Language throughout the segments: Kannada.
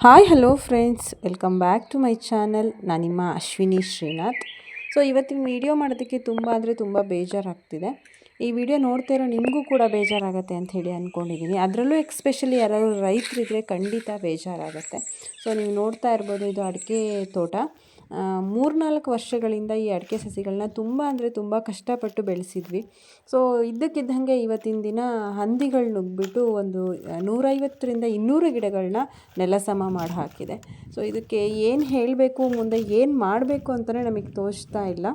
Hi hello friends, welcome back to my channel. ನಾನು ನಿಮ್ಮ ಅಶ್ವಿನಿ ಶ್ರೀನಾಥ್. ಸೊ ಇವತ್ತಿನ ವಿಡಿಯೋ ಮಾಡೋದಕ್ಕೆ ತುಂಬ ಬೇಜಾರಾಗ್ತಿದೆ. ಈ ವಿಡಿಯೋ ನೋಡ್ತಾ ಇರೋ ನಿಮಗೂ ಕೂಡ ಬೇಜಾರಾಗುತ್ತೆ ಅಂತ ಹೇಳಿ ಅಂದ್ಕೊಂಡಿದ್ದೀನಿ. ಅದರಲ್ಲೂ ಎಕ್ಸ್ಪೆಷಲಿ ಯಾರಾದರೂ ರೈತರಿದ್ದರೆ ಖಂಡಿತ ಬೇಜಾರಾಗುತ್ತೆ. ಸೊ ನೀವು ನೋಡ್ತಾ ಇರ್ಬೋದು, ಇದು ಅಡಿಕೆ ತೋಟ. 3-4 ವರ್ಷಗಳಿಂದ ಈ ಅಡಿಕೆ ಸಸಿಗಳನ್ನ ತುಂಬ ಕಷ್ಟಪಟ್ಟು ಬೆಳೆಸಿದ್ವಿ. ಸೊ ಇದ್ದಕ್ಕಿದ್ದಂಗೆ ಇವತ್ತಿನ ದಿನ ಹಂದಿಗಳು ನುಗ್ಗಿಬಿಟ್ಟು ಒಂದು 150-200 ಗಿಡಗಳನ್ನ ನೆಲಸಮ ಮಾಡಿ ಹಾಕಿದೆ. ಸೊ ಇದಕ್ಕೆ ಏನು ಹೇಳಬೇಕು, ಮುಂದೆ ಏನು ಮಾಡಬೇಕು ಅಂತಲೇ ನಮಗೆ ತೋಚ್ತಾ ಇಲ್ಲ.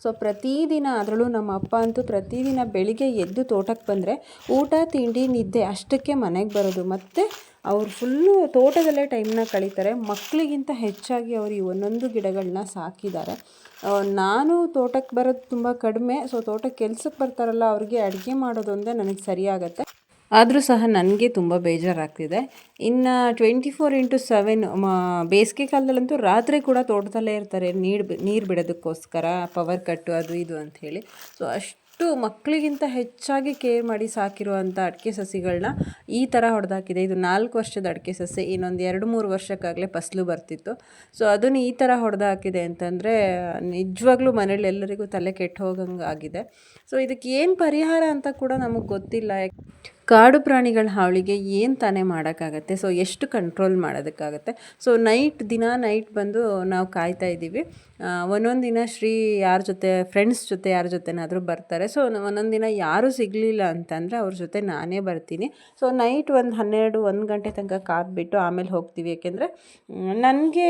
ಸೊ ಪ್ರತಿದಿನ, ಅದರಲ್ಲೂ ನಮ್ಮ ಅಪ್ಪ ಅಂತೂ ಪ್ರತಿದಿನ ಬೆಳಿಗ್ಗೆ ಎದ್ದು ತೋಟಕ್ಕೆ ಬಂದರೆ ಊಟ ತಿಂಡಿ ನಿದ್ದೆ ಅಷ್ಟಕ್ಕೆ ಮನೆಗೆ ಬರೋದು. ಮತ್ತು ಅವ್ರು ಫುಲ್ಲು ತೋಟದಲ್ಲೇ ಟೈಮ್ನ ಕಳೀತಾರೆ. ಮಕ್ಕಳಿಗಿಂತ ಹೆಚ್ಚಾಗಿ ಅವರು ಈ ಒಂದೊಂದು ಗಿಡಗಳನ್ನ ಸಾಕಿದ್ದಾರೆ. ನಾನು ತೋಟಕ್ಕೆ ಬರೋದು ತುಂಬ ಕಡಿಮೆ. ಸೊ ತೋಟಕ್ಕೆ ಕೆಲ್ಸಕ್ಕೆ ಬರ್ತಾರಲ್ಲ, ಅವ್ರಿಗೆ ಅಡುಗೆ ಮಾಡೋದೊಂದೇ ನನಗೆ ಸರಿಯಾಗತ್ತೆ. ಆದರೂ ಸಹ ನನಗೆ ತುಂಬ ಬೇಜಾರಾಗ್ತಿದೆ. ಇನ್ನು 24x7 ಬೇಸಿಗೆ ಕಾಲದಲ್ಲಂತೂ ರಾತ್ರಿ ಕೂಡ ತೋಟದಲ್ಲೇ ಇರ್ತಾರೆ, ನೀರು ಬಿಡೋದಕ್ಕೋಸ್ಕರ, ಪವರ್ ಕಟ್ಟು ಅದು ಇದು ಅಂಥೇಳಿ. ಸೊ ಅಷ್ಟು ಮಕ್ಕಳಿಗಿಂತ ಹೆಚ್ಚಾಗಿ ಕೇರ್ ಮಾಡಿ ಸಾಕಿರುವಂಥ ಅಡಿಕೆ ಸಸಿಗಳನ್ನ ಈ ಥರ ಹೊಡೆದಾಕಿದೆ. ಇದು 4 ವರ್ಷದ ಅಡಿಕೆ ಸಸಿ. ಇನ್ನೊಂದು 2-3 ವರ್ಷಕ್ಕಾಗಲೇ ಫಸಲು ಬರ್ತಿತ್ತು. ಸೊ ಅದನ್ನು ಈ ಥರ ಹೊಡೆದಾಕಿದೆ ಅಂತಂದರೆ ನಿಜವಾಗ್ಲೂ ಮನೇಲಿ ಎಲ್ಲರಿಗೂ ತಲೆ ಕೆಟ್ಟು ಹೋಗಂಗೆ ಆಗಿದೆ. ಸೊ ಇದಕ್ಕೆ ಏನು ಪರಿಹಾರ ಅಂತ ಕೂಡ ನಮಗೆ ಗೊತ್ತಿಲ್ಲ. ಕಾಡು ಪ್ರಾಣಿಗಳ ಹಾವಳಿಗೆ ಏನು ತಾನೇ ಮಾಡೋಕ್ಕಾಗತ್ತೆ. ಸೊ ಎಷ್ಟು ಕಂಟ್ರೋಲ್ ಮಾಡೋದಕ್ಕಾಗತ್ತೆ. ಸೊ ದಿನ ನೈಟ್ ಬಂದು ನಾವು ಕಾಯ್ತಾ ಇದ್ದೀವಿ. ಒಂದೊಂದು ದಿನ ಶ್ರೀ ಫ್ರೆಂಡ್ಸ್ ಜೊತೆ ಯಾರ ಜೊತೆನಾದರೂ ಬರ್ತಾರೆ. ಸೊ ಒಂದೊಂದು ದಿನ ಯಾರೂ ಸಿಗಲಿಲ್ಲ ಅಂತಂದರೆ ಅವ್ರ ಜೊತೆ ನಾನೇ ಬರ್ತೀನಿ. ಸೊ ನೈಟ್ ಒಂದು 12-1 ಗಂಟೆ ತನಕ ಕಾದ್ಬಿಟ್ಟು ಆಮೇಲೆ ಹೋಗ್ತೀವಿ. ಏಕೆಂದರೆ ನನಗೆ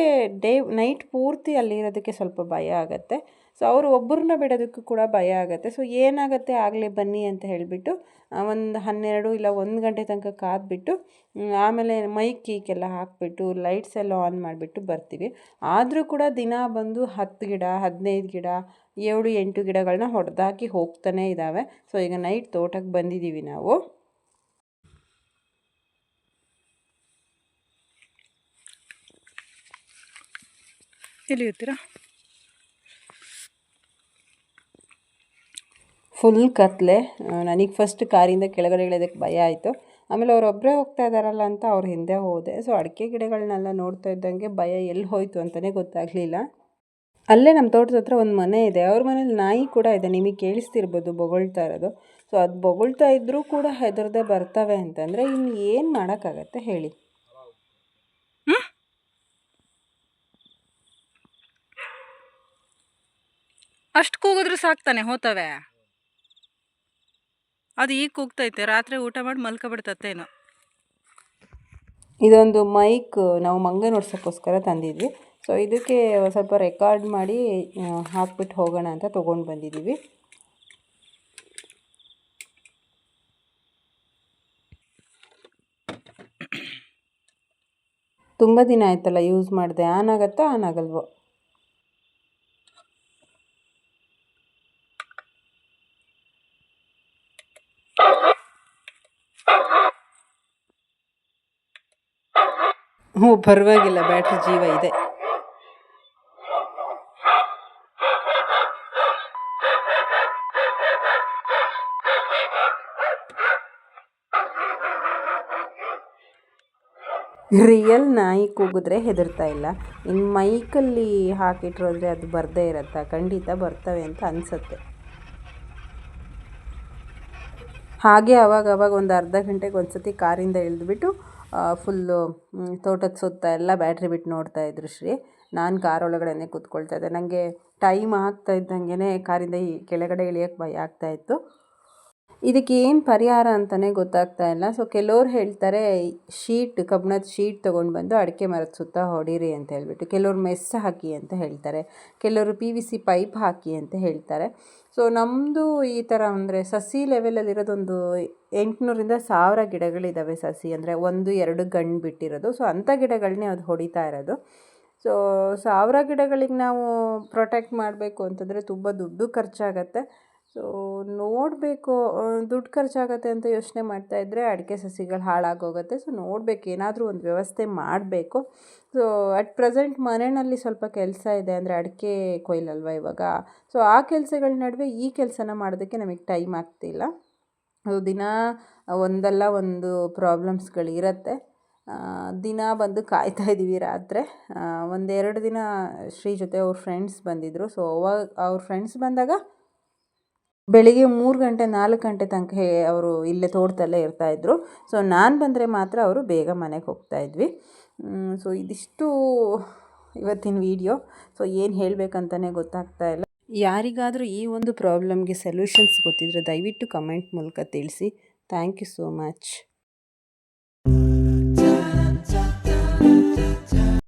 ನೈಟ್ ಪೂರ್ತಿ ಅಲ್ಲಿರೋದಕ್ಕೆ ಸ್ವಲ್ಪ ಭಯ ಆಗುತ್ತೆ. ಸೊ ಅವರು ಒಬ್ಬರನ್ನ ಬಿಡೋದಕ್ಕೂ ಕೂಡ ಭಯ ಆಗುತ್ತೆ. ಸೊ ಏನಾಗುತ್ತೆ ಆಗಲೇ ಬನ್ನಿ ಅಂತ ಹೇಳಿಬಿಟ್ಟು ಒಂದು 12 ಇಲ್ಲ 1 ಗಂಟೆ ತನಕ ಕಾದ್ಬಿಟ್ಟು ಆಮೇಲೆ ಮೈಕ್ ಗೀಕೆಲ್ಲ ಹಾಕಿಬಿಟ್ಟು ಲೈಟ್ಸ್ ಎಲ್ಲ ಆನ್ ಮಾಡಿಬಿಟ್ಟು ಬರ್ತೀವಿ. ಆದರೂ ಕೂಡ ದಿನ ಬಂದು 10 ಗಿಡ 15 ಗಿಡ 7-8 ಗಿಡಗಳನ್ನ ಹೊಡೆದಾಕಿ ಹೋಗ್ತಾನೇ ಇದ್ದಾವೆ. ಸೊ ಈಗ ನೈಟ್ ತೋಟಕ್ಕೆ ಬಂದಿದ್ದೀವಿ ನಾವು. ಎಲ್ಲಿ ಇರ್ತೀರಾ? ಫುಲ್ ಕತ್ಲೆ. ನನಗೆ ಫಸ್ಟ್ ಕಾರಿಂದ ಕೆಳಗಡೆ ಇಳಿಯೋದಕ್ಕೆ ಭಯ ಆಯಿತು. ಆಮೇಲೆ ಅವರೊಬ್ಬರೇ ಹೋಗ್ತಾ ಇದ್ದಾರಲ್ಲ ಅಂತ ಅವ್ರ ಹಿಂದೆ ಹೋದೆ. ಸೊ ಅಡಿಕೆ ಗಿಡಗಳನ್ನೆಲ್ಲ ನೋಡ್ತಾ ಇದ್ದಂಗೆ ಭಯ ಎಲ್ಲಿ ಹೋಯಿತು ಅಂತಲೇ ಗೊತ್ತಾಗಲಿಲ್ಲ. ಅಲ್ಲೇ ನಮ್ಮ ತೋಟದ ಹತ್ರ ಒಂದು ಮನೆ ಇದೆ. ಅವ್ರ ಮನೇಲಿ ನಾಯಿ ಕೂಡ ಇದೆ, ನಿಮಗೆ ಕೇಳಿಸ್ತಿರ್ಬೋದು ಬೊಗಳ್ತಾ ಇರೋದು. ಸೊ ಅದು ಬೊಗಳ್ತಾ ಇದ್ದರೂ ಕೂಡ ಹೆದರದೆ ಬರ್ತವೆ ಅಂತಂದರೆ ಇನ್ನು ಏನು ಮಾಡೋಕ್ಕಾಗತ್ತೆ ಹೇಳಿ. ಅಷ್ಟು ಕೂಗಿದ್ರು ಸಾಕ್ತಾನೆ ಹೋತವೆ. ಅದು ಈಗ ಕೂಗ್ತೈತೆ, ರಾತ್ರಿ ಊಟ ಮಾಡಿ ಮಲ್ಕೊಬಿಡ್ತತ್ತೇನೋ. ಇದೊಂದು ಮೈಕ್ ನಾವು ಮಂಗ ನೋಡ್ಸೋಕ್ಕೋಸ್ಕರ ತಂದಿದ್ವಿ. ಸೊ ಇದಕ್ಕೆ ಸ್ವಲ್ಪ ರೆಕಾರ್ಡ್ ಮಾಡಿ ಹಾಕ್ಬಿಟ್ಟು ಹೋಗೋಣ ಅಂತ ತೊಗೊಂಡು ಬಂದಿದ್ದೀವಿ. ತುಂಬ ದಿನ ಆಯ್ತಲ್ಲ ಯೂಸ್ ಮಾಡಿದೆ. ಆನ್ ಆಗುತ್ತಾ ಆನ್ ಆಗಲ್ವೋ? ಪರವಾಗಿಲ್ಲ, ಬ್ಯಾಟ್ರಿ ಜೀವ ಇದೆ. ರಿಯಲ್ ನಾಯಿ ಕೂಗಿದ್ರೆ ಹೆದರ್ತಾ ಇಲ್ಲ, ಇನ್ನು ಮೈಕಲ್ಲಿ ಹಾಕಿಟ್ರೋದ್ರೆ ಅದು ಬರದೇ ಇರತ್ತಾ? ಖಂಡಿತ ಬರ್ತವೆ ಅಂತ ಅನಿಸುತ್ತೆ. ಹಾಗೆ ಅವಾಗ ಒಂದು ಅರ್ಧ ಗಂಟೆಗೆ ಒಂದು ಸತಿ ಕಾರಿಂದ ಇಳಿದ್ಬಿಟ್ಟು ಫುಲ್ಲು ತೋಟದ ಸುತ್ತ ಎಲ್ಲ ಬ್ಯಾಟ್ರಿ ಬಿಟ್ಟು ನೋಡ್ತಾಯಿದ್ರು ಶ್ರೀ. ನಾನು ಕಾರ್ ಒಳಗಡೆ ಕೂತ್ಕೊಳ್ತಾ ಇದ್ದೆ. ನನಗೆ ಟೈಮ್ ಆಗ್ತಾ ಇದ್ದಂಗೆ ಕಾರಿಂದ ಕೆಳಗಡೆ ಇಳಿಯೋಕ್ಕೆ ಭಯ ಆಗ್ತಾಯಿತ್ತು. ಇದಕ್ಕೆ ಏನು ಪರಿಹಾರ ಅಂತಲೇ ಗೊತ್ತಾಗ್ತಾ ಇಲ್ಲ. ಸೊ ಕೆಲವ್ರು ಹೇಳ್ತಾರೆ ಕಬ್ಬಿಣದ ಶೀಟ್ ತೊಗೊಂಡು ಬಂದು ಅಡಿಕೆ ಮರದ ಸುತ್ತ ಹೊಡೀರಿ ಅಂತ ಹೇಳ್ಬಿಟ್ಟು. ಕೆಲವ್ರು ಮೆಸ್ ಹಾಕಿ ಅಂತ ಹೇಳ್ತಾರೆ, ಕೆಲವರು PVC ಪೈಪ್ ಹಾಕಿ ಅಂತ ಹೇಳ್ತಾರೆ. ಸೊ ನಮ್ಮದು ಈ ಥರ ಅಂದರೆ ಸಸಿ ಲೆವೆಲಲ್ಲಿರೋದೊಂದು 800-1000 ಗಿಡಗಳಿದ್ದಾವೆ. ಸಸಿ ಅಂದರೆ 1-2 ಗಂಡು ಬಿಟ್ಟಿರೋದು. ಸೊ ಅಂಥ ಗಿಡಗಳನ್ನೇ ಅದು ಹೊಡಿತಾ ಇರೋದು. ಸೊ 1000 ಗಿಡಗಳಿಗೆ ನಾವು ಪ್ರೊಟೆಕ್ಟ್ ಮಾಡಬೇಕು ಅಂತಂದರೆ ತುಂಬ ದುಡ್ಡು ಖರ್ಚಾಗತ್ತೆ. ಸೊ ನೋಡಬೇಕು, ದುಡ್ಡು ಖರ್ಚಾಗತ್ತೆ ಅಂತ ಯೋಚನೆ ಮಾಡ್ತಾಯಿದ್ರೆ ಅಡಿಕೆ ಸಸಿಗಳು ಹಾಳಾಗೋಗುತ್ತೆ. ಸೊ ನೋಡಬೇಕು, ಏನಾದರೂ ಒಂದು ವ್ಯವಸ್ಥೆ ಮಾಡಬೇಕು. ಸೊ ಅಟ್ ಪ್ರೆಸೆಂಟ್ ಮನೆಯಲ್ಲಿ ಸ್ವಲ್ಪ ಕೆಲಸ ಇದೆ, ಅಂದರೆ ಅಡಿಕೆ ಕೊಯ್ಲಲ್ವ ಇವಾಗ. ಸೊ ಆ ಕೆಲಸಗಳ ನಡುವೆ ಈ ಕೆಲಸನ ಮಾಡೋದಕ್ಕೆ ನಮಗೆ ಟೈಮ್ ಆಗ್ತಿಲ್ಲ. ದಿನ ಒಂದಲ್ಲ ಒಂದು ಪ್ರಾಬ್ಲಮ್ಸ್ಗಳಿರುತ್ತೆ. ದಿನ ಬಂದು ಕಾಯ್ತಾ ಇದ್ದೀವಿ ರಾತ್ರಿ. ಒಂದೆರಡು ದಿನ ಶ್ರೀ ಜೊತೆ ಅವ್ರ ಫ್ರೆಂಡ್ಸ್ ಬಂದಿದ್ದರು. ಸೊ ಅವಾಗ ಅವ್ರ ಫ್ರೆಂಡ್ಸ್ ಬಂದಾಗ ಬೆಳಿಗ್ಗೆ 3 ಗಂಟೆ 4 ಗಂಟೆ ತನಕ ಅವರು ಇಲ್ಲೇ ತೋಟದಲ್ಲೇ ಇರ್ತಾಯಿದ್ರು. ಸೊ ನಾನು ಬಂದರೆ ಮಾತ್ರ ಅವರು ಬೇಗ ಮನೆಗೆ ಹೋಗ್ತಾಯಿದ್ವಿ. ಸೊ ಇದಿಷ್ಟು ಇವತ್ತಿನ ವಿಡಿಯೋ. ಸೊ ಏನು ಹೇಳಬೇಕಂತಲೇ ಗೊತ್ತಾಗ್ತಾ ಇಲ್ಲ. ಯಾರಿಗಾದರೂ ಈ ಒಂದು ಪ್ರಾಬ್ಲಮ್ಗೆ ಸೊಲ್ಯೂಷನ್ಸ್ ಗೊತ್ತಿದ್ದರೆ ದಯವಿಟ್ಟು ಕಮೆಂಟ್ ಮೂಲಕ ತಿಳಿಸಿ. Thank you so much.